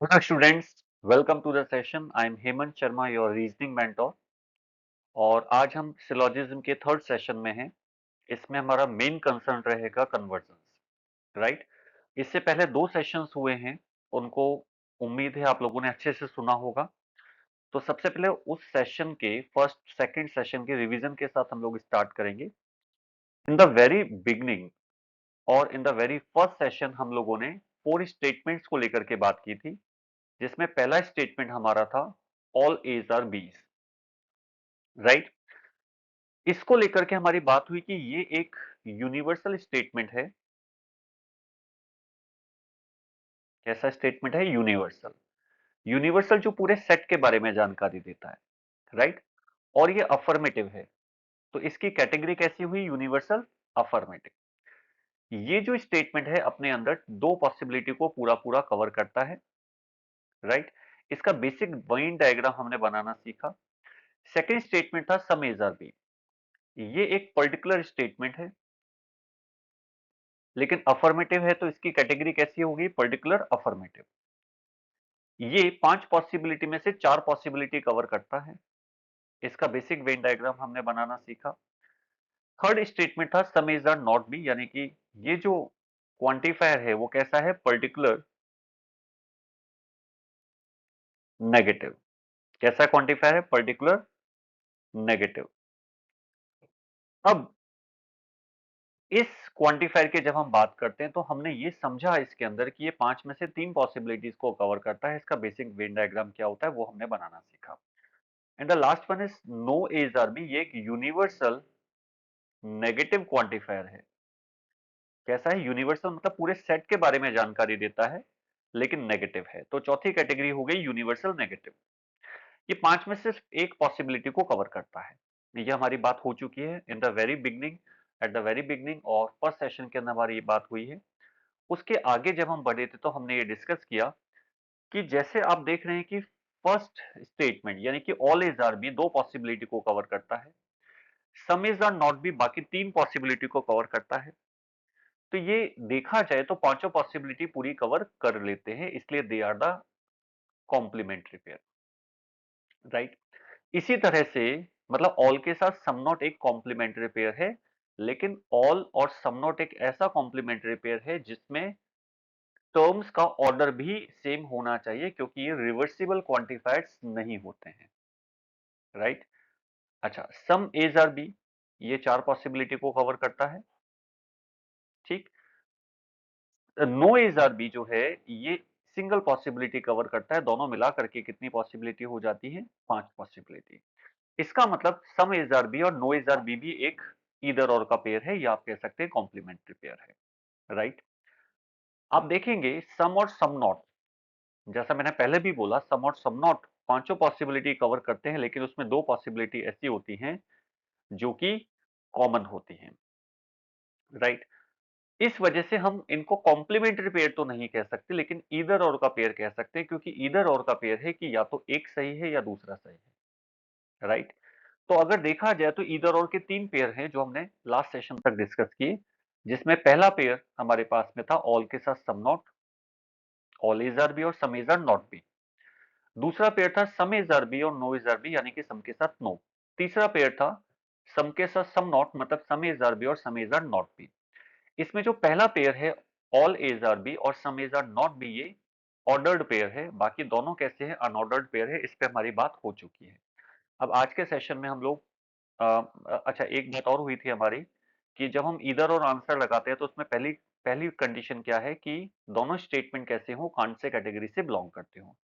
Hello students, welcome to the session. I am Hemant Sharma, your reasoning mentor. और आज हम syllogism के third session में हैं। इसमें हमारा मेन कंसर्न रहेगा कन्वर्जन्स, राइट। इससे पहले दो सेशंस हुए हैं, उनको उम्मीद है आप लोगों ने अच्छे से सुना होगा। तो सबसे पहले उस सेशन के फर्स्ट सेकंड सेशन के रिवीजन के साथ हम लोग स्टार्ट करेंगे। इन द वेरी बिगनिंग और in the very first session हम लोगों ने 4 स्टेटमेंट्स को लेकर के बात की थी, जिसमें पहला स्टेटमेंट हमारा था all As are Bs, right. इसको लेकर के हमारी बात हुई कि ये एक यूनिवर्सल स्टेटमेंट है। कैसा स्टेटमेंट है? यूनिवर्सल। यूनिवर्सल जो पूरे सेट के बारे में जानकारी देता है, राइट। और ये अफर्मेटिव है, तो इसकी कैटेगरी कैसी हुई? Universal affirmative. ये जो स्टेटमेंट है अपने अंदर दो पॉसिबिलिटी को पूरा पूरा कवर करता है, राइट। इसका बेसिक वेन डायग्राम हमने बनाना सीखा। सेकेंड स्टेटमेंट था सम एज आर बी। ये एक पर्टिकुलर स्टेटमेंट है, लेकिन अफर्मेटिव है, तो इसकी कैटेगरी कैसी होगी? Particular affirmative. ये 5 पॉसिबिलिटी में से 4 पॉसिबिलिटी कवर करता है। इसका बेसिक वेन डायग्राम हमने बनाना सीखा। थर्ड स्टेटमेंट था some is are not B, यानी कि ये जो क्वांटिफायर है वो कैसा है? Particular negative. कैसा क्वांटिफायर है? Particular negative. अब इस क्वांटिफायर की जब हम बात करते हैं तो हमने ये समझा इसके अंदर कि ये 5 में से 3 पॉसिबिलिटीज को कवर करता है। इसका बेसिक वेन डायग्राम क्या होता है वो हमने बनाना सीखा। And the last one is no As are B. ये एक यूनिवर्सल नेगेटिव क्वांटिफायर है। कैसा है? यूनिवर्सल मतलब पूरे सेट के बारे में जानकारी देता है, लेकिन नेगेटिव है। तो चौथी कैटेगरी हो गई यूनिवर्सल नेगेटिव। ये 5 में से सिर्फ एक पॉसिबिलिटी को कवर करता है। ये हमारी बात हो चुकी है in the very beginning, at the very beginning, और फर्स्ट सेशन के अंदर हमारी ये बात हुई है। उसके आगे जब हम बढ़े थे तो हमने ये डिस्कस किया कि जैसे आप देख रहे हैं कि फर्स्ट स्टेटमेंट यानी कि all is are B 2 possibility को कवर करता है, some is are not B बाकी 3 पॉसिबिलिटी को कवर करता है। तो ये देखा जाए तो पांचों पॉसिबिलिटी पूरी कवर कर लेते हैं, इसलिए they are the complementary pair, right. इसी तरह से मतलब ऑल के साथ सम नॉट एक कॉम्प्लीमेंट्री पेयर है, लेकिन ऑल और सम नॉट एक ऐसा कॉम्प्लीमेंट्री पेयर है जिसमें टर्म्स का ऑर्डर भी सेम होना चाहिए, क्योंकि ये रिवर्सिबल क्वांटिफायर्स नहीं होते हैं, राइट। अच्छा, सम एज आर बी ये 4 पॉसिबिलिटी को कवर करता है, ठीक। नो एज आर बी जो है ये सिंगल पॉसिबिलिटी कवर करता है। दोनों मिला करके कितनी पॉसिबिलिटी हो जाती है? 5 पॉसिबिलिटी। इसका मतलब सम एज आर बी और नो एज आर बी भी एक ईदर और का पेयर है, या आप कह सकते हैं कॉम्प्लीमेंट्री पेयर है, राइट। आप देखेंगे सम और सम नॉट, जैसा मैंने पहले भी बोला, सम और सम नॉट पांचों पॉसिबिलिटी कवर करते हैं, लेकिन उसमें दो पॉसिबिलिटी ऐसी होती हैं जो कि कॉमन होती हैं, राइट। इस वजह से हम इनको कॉम्प्लीमेंट्री पेयर तो नहीं कह सकते, लेकिन ईदर और का पेयर कह सकते हैं, क्योंकि ईदर और का पेयर है कि या तो एक सही है या दूसरा सही है, राइट। तो अगर देखा जाए तो ईदर और के 3 पेयर हैं जो हमने लास्ट सेशन तक डिस्कस किए, जिसमें पहला पेयर हमारे पास में था ऑल के साथ some not, all is are B और some is are not B. दूसरा पेयर था सम इज आर बी और नो इज आर बी, यानी कि सम के साथ नो। तीसरा पेयर था सम के साथ सम नॉट, मतलब सम इज आर बी और some is are not B. इसमें जो पहला पेयर है ऑल इज आर बी और some is are not B, ये ऑर्डर्ड पेयर है। बाकी दोनों कैसे हैं? अनऑर्डर्ड पेयर है। इस पे हमारी बात हो चुकी है। अब आज के सेशन में हम लोग अच्छा, एक बात और हुई थी हमारी कि जब हम ईदर और आंसर लगाते हैं तो उसमें पहली पहली कंडीशन क्या है कि दोनों स्टेटमेंट कैसे हो? कौन से कैटेगरी से बिलोंग करते हो।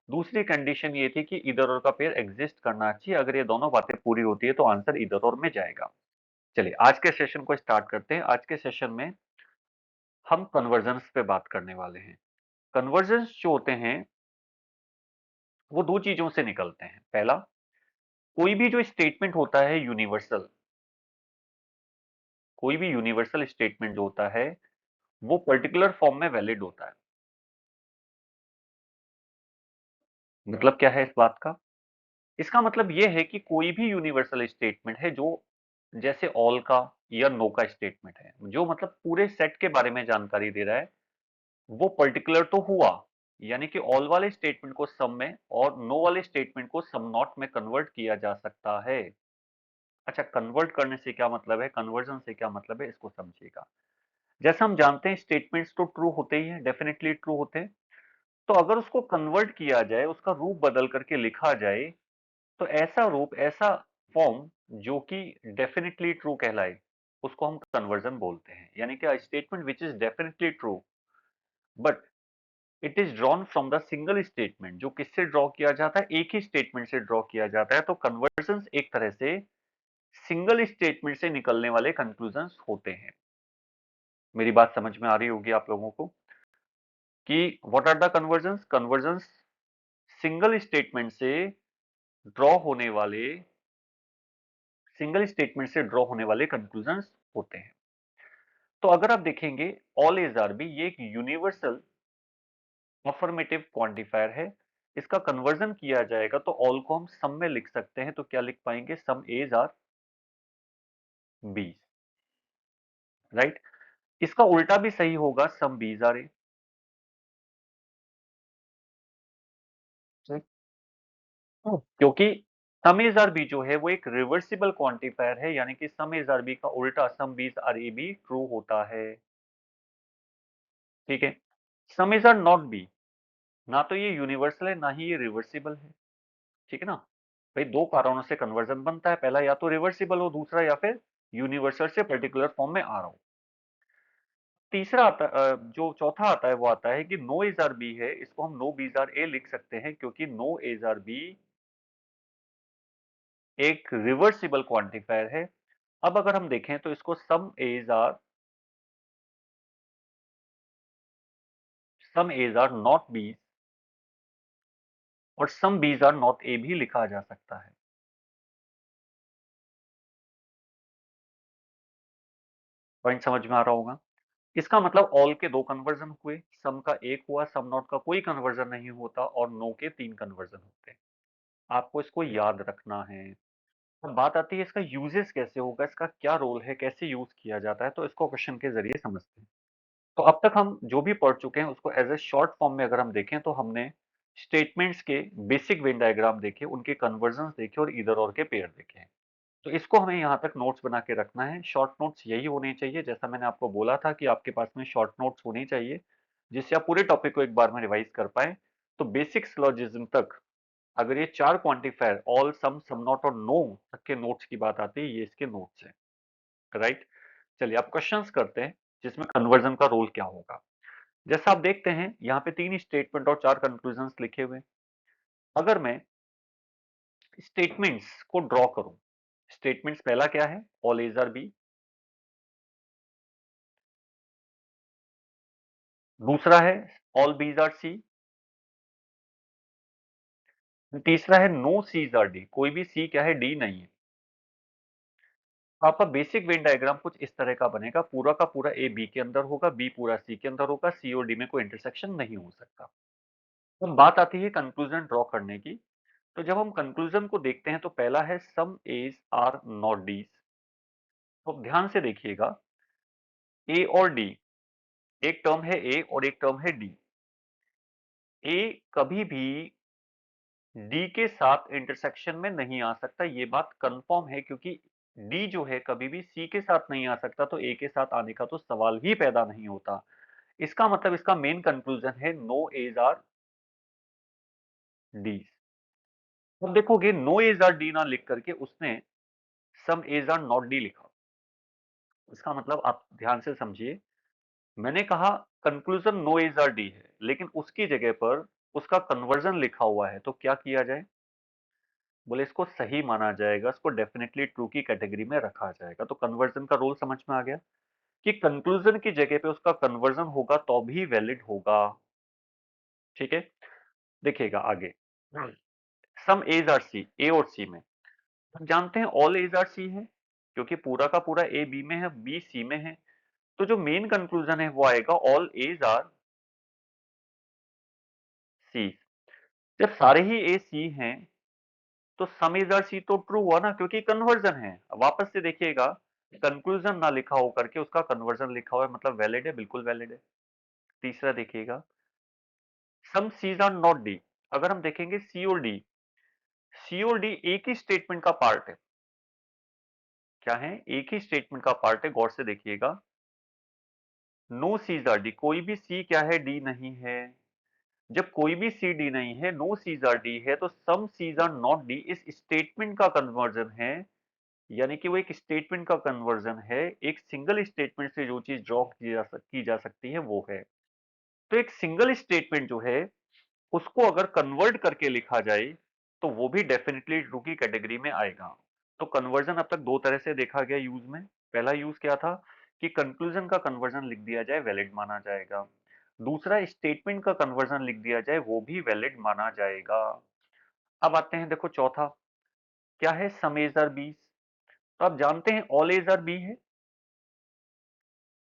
दूसरी कंडीशन ये थी कि ईदर और का पेयर एग्जिस्ट करना चाहिए। अगर ये दोनों बातें पूरी होती है तो आंसर ईदर और में जाएगा। चलिए आज के सेशन को स्टार्ट करते हैं। आज के सेशन में हम कन्वर्जन्स पे बात करने वाले हैं। कन्वर्जन्स जो होते हैं वो दो चीजों से निकलते हैं। पहला, कोई भी जो स्टेटमेंट होता है यूनिवर्सल, कोई भी यूनिवर्सल स्टेटमेंट जो होता है वो पर्टिकुलर फॉर्म में वैलिड होता है। मतलब क्या है इस बात का? इसका मतलब ये है कि कोई भी यूनिवर्सल स्टेटमेंट है जो जैसे ऑल का या नो का स्टेटमेंट है, जो मतलब पूरे सेट के बारे में जानकारी दे रहा है, वो पर्टिकुलर तो हुआ, यानी कि ऑल वाले स्टेटमेंट को सम में और नो वाले स्टेटमेंट को सम नॉट में कन्वर्ट किया जा सकता है। अच्छा, कन्वर्ट करने से क्या मतलब है, कन्वर्जन से क्या मतलब है, इसको समझिएगा। जैसा हम जानते हैं स्टेटमेंट्स तो ट्रू होते ही हैं, डेफिनेटली ट्रू होते हैं। तो अगर उसको कन्वर्ट किया जाए, उसका रूप बदल करके लिखा जाए, तो ऐसा रूप, ऐसा फॉर्म जो कि डेफिनेटली ट्रू कहलाए, उसको हम कन्वर्जन बोलते हैं। यानी कि statement which is definitely true but it is drawn from the single statement, जो किससे ड्रॉ किया जाता है, एक ही स्टेटमेंट से ड्रॉ किया जाता है। तो कन्वर्जन एक तरह से सिंगल स्टेटमेंट से निकलने वाले कंक्लूजन होते हैं। मेरी बात समझ में आ रही होगी आप लोगों को कि what are the conversion. Conversion single statement से ड्रॉ होने वाले, सिंगल स्टेटमेंट से ड्रॉ होने वाले कंक्लूजन होते हैं। तो अगर आप देखेंगे ऑल एज आर बी, ये एक यूनिवर्सल अफर्मेटिव क्वांटिफायर है। इसका कन्वर्जन किया जाएगा तो ऑल को हम सम में लिख सकते हैं। तो क्या लिख पाएंगे, सम एज आर बी, राइट। इसका उल्टा भी सही होगा, सम बीज आर ए, क्योंकि सम एज आर बी जो है वो एक रिवर्सिबल क्वांटिफायर है, यानी कि सम एज आर बी का उल्टा सम बीज आर ए भी ट्रू होता है। ठीक है। सम एज आर नॉट बी, ना तो ये यूनिवर्सल है ना ही ये रिवर्सिबल है। ठीक है ना। भाई दो कारणों से कन्वर्जन बनता है, पहला या तो रिवर्सिबल हो, दूसरा या फिर यूनिवर्सल से पर्टिकुलर फॉर्म में आ रहा हो। तीसरा आता जो चौथा आता है वो आता है कि नो इज आर बी है, इसको हम नो बीज आर ए लिख सकते हैं, क्योंकि नो इज आर बी एक रिवर्सिबल क्वांटिफायर है। अब अगर हम देखें तो इसको सम एज आर नॉट बी और सम बीज आर नॉट ए भी लिखा जा सकता है। पॉइंट समझ में आ रहा होगा। इसका मतलब ऑल के दो कन्वर्जन हुए, सम का एक हुआ, सम नॉट का कोई कन्वर्जन नहीं होता, और नो के तीन कन्वर्जन होते हैं। आपको इसको याद रखना है। अब बात आती है इसका यूजेस कैसे होगा, इसका क्या रोल है, कैसे यूज किया जाता है, तो इसको क्वेश्चन के जरिए समझते हैं। तो अब तक हम जो भी पढ़ चुके हैं उसको एज ए शॉर्ट फॉर्म में अगर हम देखें तो हमने स्टेटमेंट्स के बेसिक वेन डायग्राम देखे, उनके कन्वर्जन देखे और इधर और के पेयर देखे हैं। तो इसको हमें यहाँ तक नोट्स बना के रखना है। शॉर्ट नोट्स यही होने चाहिए, जैसा मैंने आपको बोला था कि आपके पास में शॉर्ट नोट्स होनी चाहिए, जिससे आप पूरे टॉपिक को एक बार में रिवाइज कर पाए। तो बेसिक सिलोजिज्म तक अगर ये चार quantifier all, some, some not और नो तक के नोट्स की बात आती है, ये इसके नोट्स हैं, राइट। चलिए आप क्वेश्चंस करते हैं जिसमें कन्वर्जन का रोल क्या होगा। जैसा आप देखते हैं यहाँ पे तीन स्टेटमेंट और चार कंक्लूजन लिखे हुए। अगर मैं स्टेटमेंट्स को ड्रॉ करूं, स्टेटमेंट्स पहला क्या है, ऑल एज आर बी। दूसरा है ऑल बीज आर सी। तीसरा है नो सीज आर डी, कोई भी सी क्या है, डी नहीं है। आपका बेसिक वेन डायग्राम कुछ इस तरह का बनेगा, पूरा का पूरा ए बी के अंदर होगा, बी पूरा सी के अंदर होगा, सी और डी में कोई इंटरसेक्शन नहीं हो सकता। अब बात आती है कंक्लूजन ड्रॉ करने की। तो जब हम कंक्लूजन को देखते हैं तो पहला है सम एज आर नॉट डीज। तो ध्यान से देखिएगा, ए और डी, एक टर्म है ए और एक टर्म है डी। ए कभी भी डी के साथ इंटरसेक्शन में नहीं आ सकता, ये बात कंफर्म है, क्योंकि डी जो है कभी भी सी के साथ नहीं आ सकता, तो ए के साथ आने का तो सवाल ही पैदा नहीं होता। इसका मतलब इसका मेन कंक्लूजन है नो एज आर डी। अब देखोगे नो एज आर डी ना लिख करके उसने some As are not D लिखा। इसका मतलब आप ध्यान से समझिए, मैंने कहा conclusion no As are D है, लेकिन उसकी जगह पर उसका कन्वर्जन लिखा हुआ है, तो क्या किया जाए, बोले इसको सही माना जाएगा, इसको डेफिनेटली ट्रू की कैटेगरी में रखा जाएगा। तो कन्वर्जन का रोल समझ में आ गया कि कंक्लूजन की जगह पे उसका कन्वर्जन होगा तो भी वैलिड होगा। ठीक है। देखिएगा आगे, सम एज आर सी, ए और सी में हम जानते हैं ऑल एज आर सी है, क्योंकि पूरा का पूरा ए बी में है, बी सी में है। तो जो मेन कंक्लूजन है वो आएगा ऑल एज आर सी। जब सारे ही ए सी हैं तो सम इज आर सी तो ट्रू हुआ ना, क्योंकि कन्वर्जन है। वापस से देखिएगा, कंक्लूजन ना लिखा हो करके उसका कन्वर्जन लिखा हुआ है, मतलब वैलिड है, बिल्कुल वैलिड है। तीसरा देखिएगा, सम सीज आर नॉट डी। अगर हम देखेंगे सी और डी, सी और डी एक ही स्टेटमेंट का पार्ट है। क्या है? एक ही स्टेटमेंट का पार्ट है, गौर से देखिएगा। नो सीज आर डी, कोई भी सी क्या है? डी नहीं है। जब कोई भी सी डी नहीं है, नो सीज आर डी है, तो सम सीज आर नॉट डी इस स्टेटमेंट का कन्वर्जन है। यानी कि वो एक स्टेटमेंट का कन्वर्जन है, एक सिंगल स्टेटमेंट से जो चीज ड्रॉ की जा सकती है वो है। तो एक सिंगल स्टेटमेंट जो है उसको अगर कन्वर्ट करके लिखा जाए तो वो भी डेफिनेटली ट्रू की कैटेगरी में आएगा। तो कन्वर्जन अब तक दो तरह से देखा गया यूज में। पहला यूज क्या था कि कंक्लूजन का कन्वर्जन लिख दिया जाए, वैलिड माना जाएगा। दूसरा, स्टेटमेंट का कन्वर्जन लिख दिया जाए, वो भी वैलिड माना जाएगा। अब आते हैं, देखो चौथा क्या है? सम एज आर बी। तो आप जानते हैं ऑल एज आर बी है।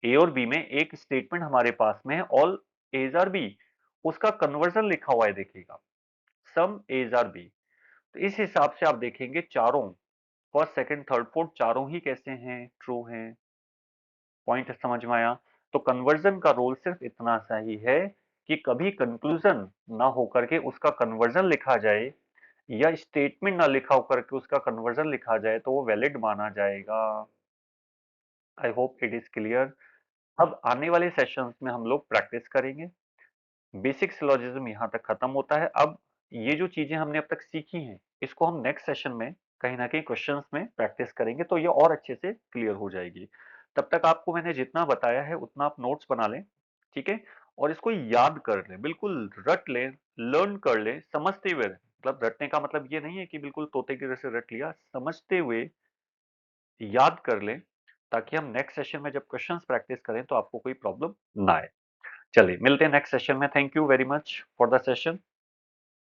ए और बी में एक स्टेटमेंट हमारे पास में है, ऑल एज आर बी। उसका कन्वर्जन लिखा हुआ है, देखिएगा, सम एज आर बी। तो इस हिसाब से आप देखेंगे चारों, फर्स्ट सेकंड थर्ड फोर्थ, चारों ही कैसे हैं? ट्रू हैं। पॉइंट समझ में आया? तो कन्वर्जन का रोल सिर्फ इतना सा ही है कि कभी कंक्लूजन ना होकर के उसका कन्वर्जन लिखा जाए, या स्टेटमेंट ना लिखा होकर के उसका कन्वर्जन लिखा जाए, तो वो वैलिड माना जाएगा। I hope it is clear. अब आने वाले सेशंस में हम लोग प्रैक्टिस करेंगे। बेसिक सिलोजिज्म यहाँ तक खत्म होता है। अब ये जो चीजें हमने अब तक सीखी हैं, इसको हम नेक्स्ट सेशन में कहीं ना कहीं क्वेश्चंस में प्रैक्टिस करेंगे, तो ये और अच्छे से क्लियर हो जाएगी। तब तक आपको मैंने जितना बताया है उतना आप नोट्स बना लें, ठीक है? और इसको याद कर लें, बिल्कुल रट लें, लर्न कर लें, समझते हुए। मतलब रटने का मतलब ये नहीं है कि बिल्कुल तोते की तरह से रट लिया, समझते हुए याद कर लें, ताकि हम नेक्स्ट सेशन में जब क्वेश्चंस प्रैक्टिस करें तो आपको कोई प्रॉब्लम ना आए। चलिए मिलते हैं नेक्स्ट सेशन में। Thank you very much for the session.